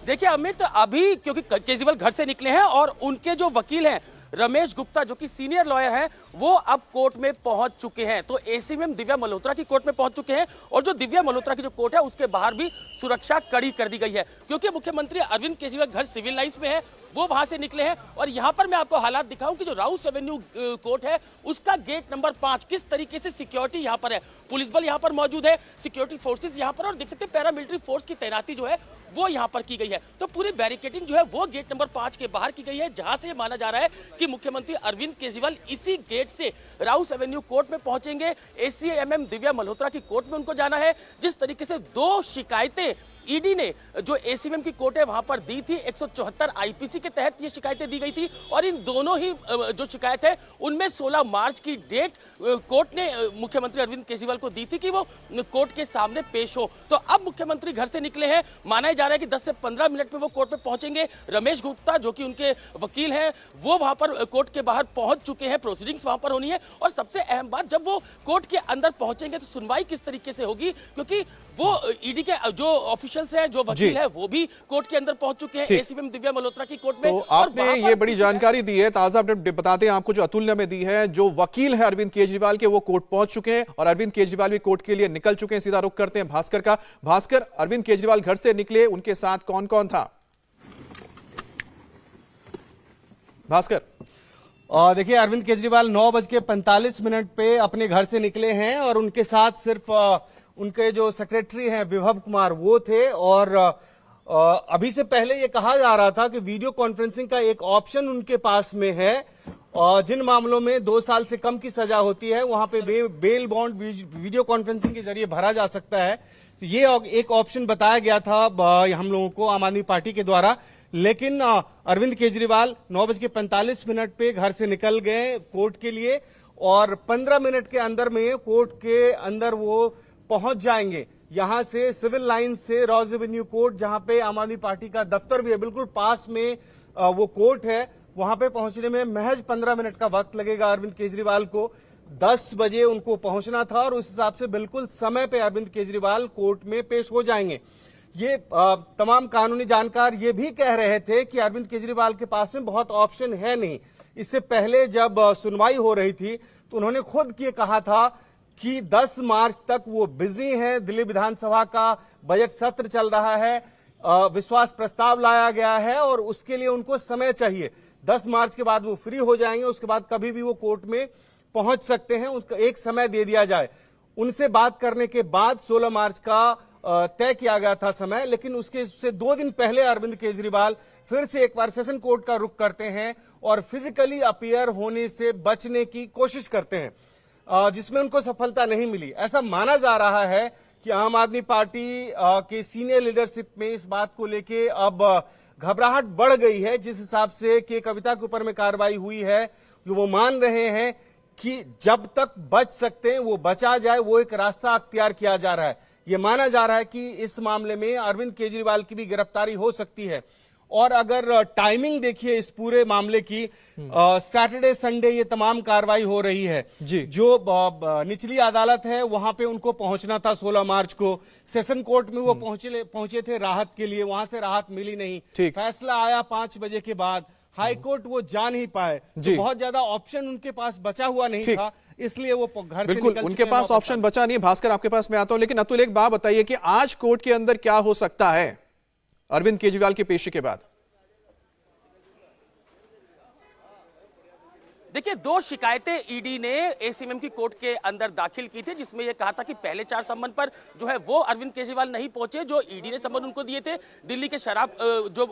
देखिए अमित, अभी क्योंकि केजरीवाल घर से निकले हैं और उनके जो वकील हैं रमेश गुप्ता जो कि सीनियर लॉयर हैं, वो अब कोर्ट में पहुंच चुके हैं। तो एसी मैम दिव्या मल्होत्रा की कोर्ट में पहुंच चुके हैं और जो दिव्या मल्होत्रा की जो कोर्ट है उसके बाहर भी सुरक्षा कड़ी कर दी गई है, क्योंकि मुख्यमंत्री अरविंद केजरीवाल घर सिविल लाइंस में है, वो वहां से निकले हैं। और यहां पर मैं आपको हालात दिखाऊं कि जो राउस एवेन्यू कोर्ट है उसका गेट नंबर 5 किस तरीके से सिक्योरिटी यहां पर है, पुलिस बल यहां पर मौजूद है, सिक्योरिटी फोर्सेस यहां पर, और देख सकते हैं पैरामिलिट्री फोर्स की तैनाती जो है वो यहां पर की गई है। तो पूरी बैरिकेडिंग जो है वो गेट नंबर 5 के बाहर की गई है, जहां से माना जा रहा है कि मुख्यमंत्री अरविंद केजरीवाल इसी गेट से राउस एवेन्यू कोर्ट में पहुंचेंगे। एसीएमएम दिव्या मल्होत्रा की कोर्ट में उनको जाना है। जिस तरीके से 2 शिकायतें ईडी ने जो एसीएमएम की कोर्ट है वहां पर दी थी, 174 आईपीसी के तहत ये शिकायतें दी गई थी, और इन दोनों ही जो शिकायत है उनमें 16 मार्च की डेट कोर्ट ने मुख्यमंत्री अरविंद केजरीवाल को दी थी कि वो कोर्ट के सामने पेश हो। तो अब मुख्यमंत्री घर से निकले हैं, माना जा रहा है कि 10 से 15 मिनट में वो कोर्ट में पहुंचेंगे। रमेश गुप्ता जो कि उनके वकील हैं वो वहां पर कोर्ट के बाहर पहुंच चुके हैं, प्रोसीडिंग्स वहां पर होनी है। और सबसे अहम बात, जब वो कोर्ट के अंदर पहुंचेंगे तो सुनवाई किस तरीके से होगी, क्योंकि वो ईडी के जो ऑफिशियल्स हैं, जो वकील है, वो भी कोर्ट के अंदर पहुंच चुके हैं एसीएम दिव्या मल्होत्रा की कोर्ट में। तो आपने ये बड़ी जानकारी दी है, ताजा अपडेट बताते हैं आपको जो अतुल ने हमें दी है। जो वकील है अरविंद केजरीवाल के, वो कोर्ट पहुंच चुके हैं और अरविंद केजरीवाल भी कोर्ट के लिए निकल चुके हैं। सीधा रुख करते हैं भास्कर का। भास्कर, अरविंद केजरीवाल घर से निकले, उनके साथ कौन कौन था? भास्कर। देखिए, अरविंद केजरीवाल 9:45 पे अपने घर से निकले हैं और उनके साथ सिर्फ उनके जो सेक्रेटरी हैं विभव कुमार वो थे। और अभी से पहले ये कहा जा रहा था कि वीडियो कॉन्फ्रेंसिंग का एक ऑप्शन उनके पास में है, और जिन मामलों में 2 साल से कम की सजा होती है वहां पे बेल बॉन्ड वीडियो कॉन्फ्रेंसिंग के जरिए भरा जा सकता है। तो ये एक ऑप्शन बताया गया था हम लोगों को आम आदमी पार्टी के द्वारा। लेकिन अरविंद केजरीवाल 9:45 पे घर से निकल गए कोर्ट के लिए, और 15 मिनट के अंदर में कोर्ट के अंदर वो पहुंच जाएंगे। यहां से सिविल लाइन से राउस एवेन्यू कोर्ट, जहां पे आम आदमी पार्टी का दफ्तर भी है, बिल्कुल पास में वो कोर्ट है, वहां पे पहुंचने में महज 15 मिनट का वक्त लगेगा। अरविंद केजरीवाल को 10 बजे उनको पहुंचना था और उस हिसाब से बिल्कुल समय पे अरविंद केजरीवाल कोर्ट में पेश हो जाएंगे। ये तमाम कानूनी जानकार ये भी कह रहे थे कि अरविंद केजरीवाल के पास में बहुत ऑप्शन है नहीं। इससे पहले जब सुनवाई हो रही थी तो उन्होंने खुद ये कहा था कि 10 मार्च तक वो बिजी हैं, दिल्ली विधानसभा का बजट सत्र चल रहा है, विश्वास प्रस्ताव लाया गया है और उसके लिए उनको समय चाहिए। 10 मार्च के बाद वो फ्री हो जाएंगे, उसके बाद कभी भी वो कोर्ट में पहुंच सकते हैं, उसका एक समय दे दिया जाए। उनसे बात करने के बाद 16 मार्च का तय किया गया था समय, लेकिन उसके 2 दिन पहले अरविंद केजरीवाल फिर से एक बार सेशन कोर्ट का रुख करते हैं और फिजिकली अपीयर होने से बचने की कोशिश करते हैं, जिसमें उनको सफलता नहीं मिली। ऐसा माना जा रहा है कि आम आदमी पार्टी के सीनियर लीडरशिप में इस बात को लेके अब घबराहट बढ़ गई है। जिस हिसाब से के कविता के ऊपर में कार्रवाई हुई है, वो मान रहे हैं कि जब तक बच सकते हैं वो बचा जाए, वो एक रास्ता अख्तियार किया जा रहा है। ये माना जा रहा है कि इस मामले में अरविंद केजरीवाल की भी गिरफ्तारी हो सकती है। और अगर टाइमिंग देखिए इस पूरे मामले की, सैटरडे संडे ये तमाम कार्रवाई हो रही है जी। जो निचली अदालत है वहां पे उनको पहुंचना था 16 मार्च को, सेशन कोर्ट में वो पहुंचे थे राहत के लिए, वहां से राहत मिली नहीं, फैसला आया 5 बजे के बाद, हाई कोर्ट वो जा नहीं पाए, तो बहुत ज्यादा ऑप्शन उनके पास बचा हुआ नहीं था, इसलिए वो घर से बिल्कुल उनके पास ऑप्शन बचा नहीं। भास्कर, आपके पास मैं आता हूं, लेकिन अतुल एक बात बताइए कि आज कोर्ट के अंदर क्या हो सकता है अरविंद केजरीवाल की पेशी के बाद? देखिए, 2 शिकायतें ईडी ने एसीएमएम की कोर्ट के अंदर दाखिल की थी, जिसमें यह कहा था कि पहले 4 सम्मन पर जो है वो अरविंद केजरीवाल नहीं पहुंचे, जो ईडी ने सम्मन उनको दिए थे दिल्ली के शराब जो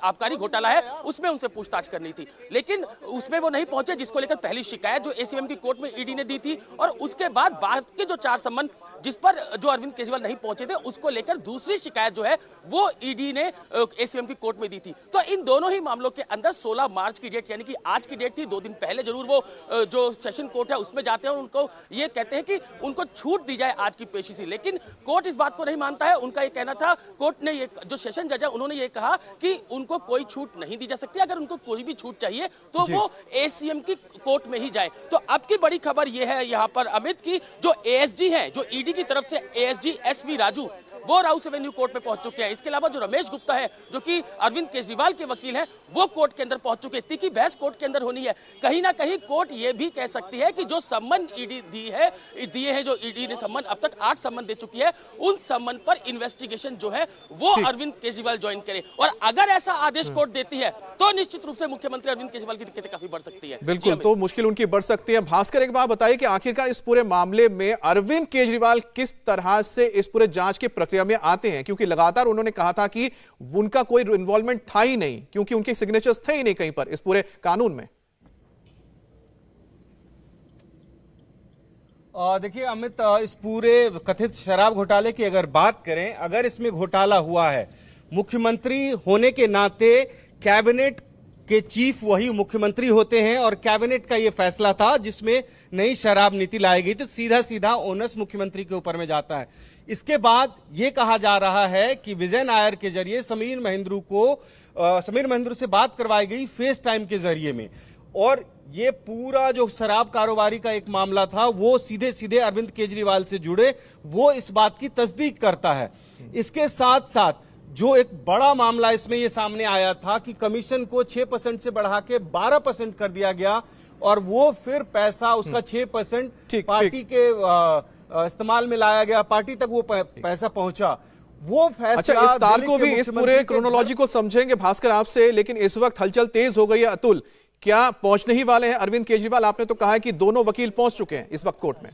आबकारी घोटाला है उसमें उनसे पूछताछ करनी थी, लेकिन उसमें वो नहीं पहुंचे, जिसको लेकर पहली शिकायत जो एसीएमएम की कोर्ट में ईडी ने दी थी। और उसके बाद के जो 4 सम्मन जिस पर जो अरविंद केजरीवाल नहीं पहुंचे थे, उसको लेकर दूसरी शिकायत जो है वो ईडी ने एसीएम की कोर्ट में दी थी। तो इन दोनों ही मामलों के अंदर 16 मार्च की डेट, यानी कि आज की डेट थी, 2 दिन पहले जरूर वो जो सेशन कोर्ट है उसमें जाते हैं और उनको ये कहते हैं कि उनको छूट दी जाए आज की पेशी से, लेकिन कोर्ट इस बात को नहीं मानता है। उनका ये कहना था, कोर्ट ने ये जो सेशन जज है उन्होंने ये कहा कि उनको कोई छूट नहीं दी जा सकती, अगर उनको कोई भी छूट चाहिए तो वो एसीएम की कोर्ट में ही जाए। तो अब की बड़ी खबर ये है यहाँ पर अमित की, जो एएसजी है, जो ईडी की तरफ से एएसजी एसवी राजू वो राउस एवेन्यू कोर्ट में पहुंच चुके हैं। इसके अलावा जो रमेश गुप्ता है, जो कि अरविंद केजरीवाल के वकील हैं, वो कोर्ट के अंदर पहुंच चुके हैं। तीखी बहस कोर्ट के अंदर होनी है। कहीं ना कहीं कोर्ट ये भी कह सकती है कि जो सम्मन ईडी दिए हैं, जो ईडी ने सम्मन अब तक 8 सम्मन दे चुकी है, उन सम्मन पर इन्वेस्टिगेशन जो है वो अरविंद केजरीवाल ज्वाइन करे। और अगर ऐसा आदेश कोर्ट देती है तो निश्चित रूप से मुख्यमंत्री अरविंद केजरीवाल की दिक्कतें काफी बढ़ सकती है। बिल्कुल, तो मुश्किल उनकी बढ़ सकती है। भास्कर, एक बात बताइए कि आखिरकार इस पूरे मामले में अरविंद केजरीवाल किस तरह से इस पूरे जांच की प्रक्रिया में आते हैं, क्योंकि लगातार उन्होंने कहा था कि उनका कोई इन्वॉल्वमेंट था ही नहीं, क्योंकि उनके सिग्नेचर्स थे ही नहीं कहीं पर इस पूरे कानून में। देखिए अमित, इस पूरे कथित शराब घोटाले की अगर बात करें, अगर इसमें घोटाला हुआ है, मुख्यमंत्री होने के नाते कैबिनेट के चीफ वही मुख्यमंत्री होते हैं और कैबिनेट का यह फैसला था जिसमें नई शराब नीति लाई गई, तो सीधा सीधा ओनस मुख्यमंत्री के ऊपर में जाता है। इसके बाद यह कहा जा रहा है कि विजय नायर के जरिए समीर महेंद्रू से बात करवाई गई फेस टाइम के जरिए में, और ये पूरा जो शराब कारोबारी का एक मामला था वो सीधे सीधे अरविंद केजरीवाल से जुड़े, वो इस बात की तस्दीक करता है। इसके साथ साथ जो एक बड़ा मामला इसमें ये सामने आया था कि कमीशन को 6% से बढ़ा के 12% कर दिया गया, और वो फिर पैसा उसका 6% पार्टी के इस्तेमाल में लाया गया, पार्टी तक वो पैसा पहुंचा। वो फैसला, अच्छा, इस तार को भी, इस पूरे क्रोनोलॉजी को समझेंगे भास्कर आपसे, लेकिन इस वक्त हलचल तेज हो गई है। अतुल, क्या पहुंचने ही वाले हैं अरविंद केजरीवाल? आपने तो कहा है कि दोनों वकील पहुंच चुके हैं इस वक्त कोर्ट में।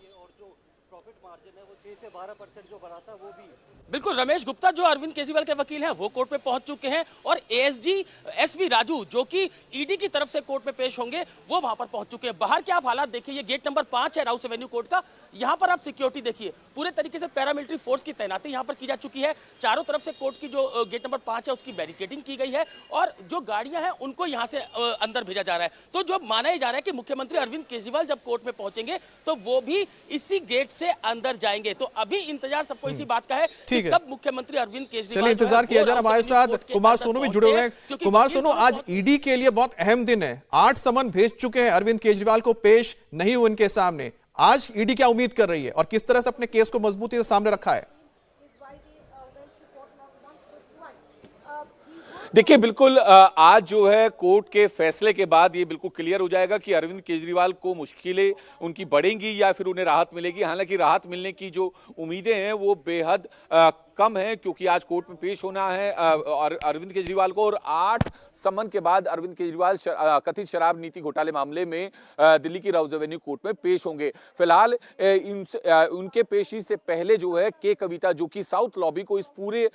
बिल्कुल, रमेश गुप्ता जो अरविंद केजरीवाल के वकील हैं वो कोर्ट में पहुंच चुके हैं, और एएसजी एसवी राजू जो कि ईडी की तरफ से कोर्ट में पेश होंगे वो वहां पर पहुंच चुके हैं। बाहर के आप हालात देखिए, ये गेट नंबर 5 है राउस एवेन्यू कोर्ट का। यहां पर आप सिक्योरिटी देखिए, पूरे तरीके से पैरामिलिट्री फोर्स की तैनाती यहां पर की जा चुकी है। चारों तरफ से कोर्ट की जो गेट नंबर 5 है उसकी बैरिकेडिंग की गई है, और जो गाड़ियां हैं उनको यहां से अंदर भेजा जा रहा है। तो जो माना जा रहा है कि मुख्यमंत्री अरविंद केजरीवाल जब कोर्ट में पहुंचेंगे तो वो भी इसी गेट से अंदर जाएंगे। तो अभी इंतजार सबको इसी बात का है कि कब मुख्यमंत्री अरविंद केजरीवाल, चलिए इंतजार किया जा रहा। हमारे साथ कुमार सोनू भी जुड़े हुए हैं। कुमार सोनू, आज ईडी के लिए बहुत अहम दिन है। 8 समन भेज चुके हैं अरविंद केजरीवाल को, पेश नहीं हुए उनके सामने। आज ईडी क्या उम्मीद कर रही है और किस तरह से अपने केस को मजबूती से सामने रखा है? देखिए, बिल्कुल आज जो है कोर्ट के फैसले के बाद ये बिल्कुल क्लियर हो जाएगा कि अरविंद केजरीवाल को मुश्किलें उनकी बढ़ेंगी या फिर उन्हें राहत मिलेगी। हालांकि राहत मिलने की जो उम्मीदें हैं वो बेहद कम है, क्योंकि आज कोर्ट में पेश होना है अरविंद केजरीवाल को, और 8 समन के बाद अरविंद केजरीवाल कथित शराब नीति घोटाले मामले में दिल्ली की राउस एवेन्यू कोर्ट में पेश होंगे। फिलहाल उनके पेशी से पहले जो है के कविता, जो कि साउथ लॉबी को इस पूरे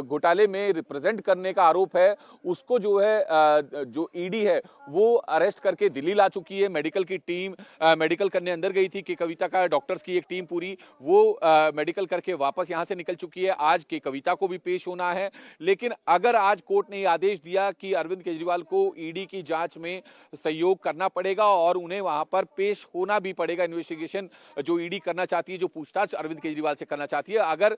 घोटाले में रिप्रेजेंट करने का आरोप है, उसको जो है जो ईडी है वो अरेस्ट करके दिल्ली ला चुकी है। मेडिकल की टीम मेडिकल करने अंदर गई थी, के कविता का डॉक्टर्स की एक टीम पूरी वो मेडिकल करके वापस यहां से निकल चुकी है। आज के कविता को भी पेश होना है, लेकिन अगर आज कोर्ट ने आदेश दिया कि अरविंद केजरीवाल को ईडी की जांच में सहयोग करना पड़ेगा और उन्हें वहां पर पेश होना भी पड़ेगा, इन्वेस्टिगेशन जो ईडी करना चाहती है, जो पूछताछ अरविंद केजरीवाल से करना चाहती है, अगर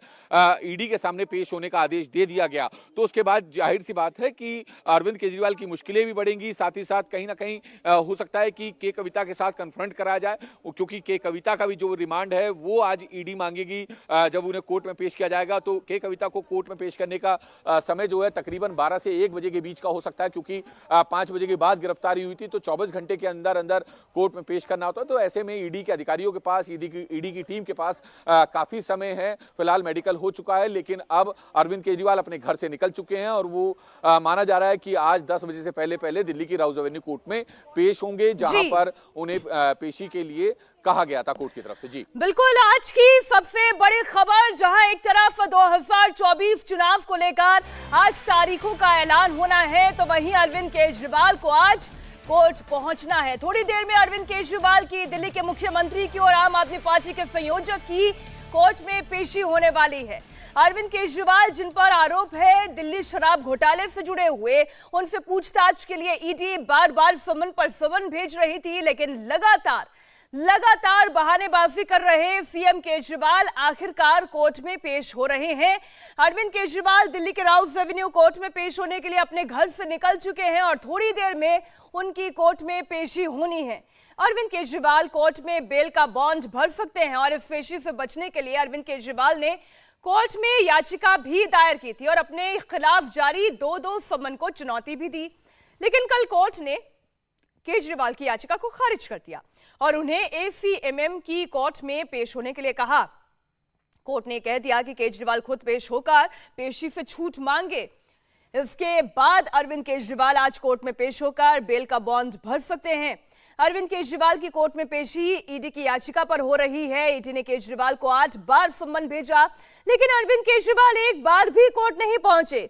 ईडी के सामने पेश होने का आदेश दे दिया गया तो उसके बाद जाहिर सी बात है कि अरविंद केजरीवाल की मुश्किलें भी बढ़ेंगी। साथ ही साथ कहीं ना कहीं हो सकता है कि के कविता के साथ कन्फ्रंट कराया जाए, क्योंकि के कविता का भी जो रिमांड है वो आज ईडी मांगेगी। जब उन्हें कोर्ट में पेश किया जाएगा तो के कविता को कोर्ट में पेश करने का समय जो है तकरीबन 12 से 1 बजे के बीच का हो सकता है, क्योंकि 5 बजे के बाद गिरफ्तारी हुई थी तो 24 घंटे के अंदर अंदर कोर्ट में पेश करना होता है। तो ऐसे में ईडी के अधिकारियों के पास, ईडी की टीम के पास काफी समय है। फिलहाल मेडिकल हो चुका है, लेकिन अब अरविंद केजरीवाल अपने घर से निकल चुके हैं और वो माना जा रहा है कि आज 10 बजे से पहले दिल्ली की राउस एवेन्यू कोर्ट में पेश होंगे, जहां पर उन्हें पेशी के लिए कहा गया था कोर्ट की तरफ से। जी बिल्कुल, आज की सबसे बड़ी खबर, जहां एक तरफ 2024 चुनाव को लेकर आज तारीखों का ऐलान होना है, तो वहीं अरविंद केजरीवाल को आज कोर्ट पहुंचना है। थोड़ी देर में अरविंद केजरीवाल की दिल्ली के मुख्यमंत्री की और आम आदमी पार्टी के संयोजक की कोर्ट में पेशी होने वाली है। अरविंद केजरीवाल, जिन पर आरोप है दिल्ली शराब घोटाले से जुड़े हुए, उनसे पूछताछ के लिए ईडी बार बार समन पर समन भेज रही थी, लेकिन लगातार बहानेबाजी कर रहे सीएम केजरीवाल आखिरकार कोर्ट में पेश हो रहे हैं। अरविंद केजरीवाल दिल्ली के राउस एवेन्यू कोर्ट में पेश होने के लिए अपने घर से निकल चुके हैं और थोड़ी देर में उनकी कोर्ट में पेशी होनी है। अरविंद केजरीवाल कोर्ट में बेल का बॉन्ड भर सकते हैं और इस पेशी से बचने के लिए अरविंद केजरीवाल ने कोर्ट में याचिका भी दायर की थी और अपने खिलाफ जारी 2-2 समन को चुनौती भी दी, लेकिन कल कोर्ट ने केजरीवाल की याचिका को खारिज कर दिया और उन्हें एसीएमएम की कोर्ट में पेश होने के लिए कहा। कोर्ट ने कह दिया कि केजरीवाल खुद पेश होकर पेशी से छूट मांगे। इसके बाद अरविंद केजरीवाल आज कोर्ट में पेश होकर बेल का बॉन्ड भर सकते हैं। अरविंद केजरीवाल की कोर्ट में पेशी ईडी की याचिका पर हो रही है। ईडी ने केजरीवाल को 8 बार सम्मन भेजा, लेकिन अरविंद केजरीवाल एक बार भी कोर्ट नहीं पहुंचे।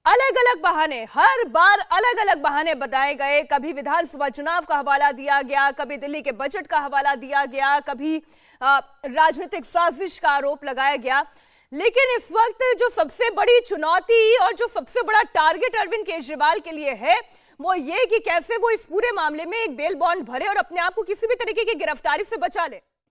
अलग अलग बहाने, हर बार अलग अलग बहाने बताए गए। कभी विधानसभा चुनाव का हवाला दिया गया, कभी दिल्ली के बजट का हवाला दिया गया, कभी राजनीतिक साजिश का आरोप लगाया गया। लेकिन इस वक्त जो सबसे बड़ी चुनौती और जो सबसे बड़ा टारगेट अरविंद केजरीवाल के लिए है वो ये कि कैसे वो इस पूरे मामले में एक बेल बॉन्ड भरे और अपने आप को किसी भी तरीके की गिरफ्तारी से बचा ले।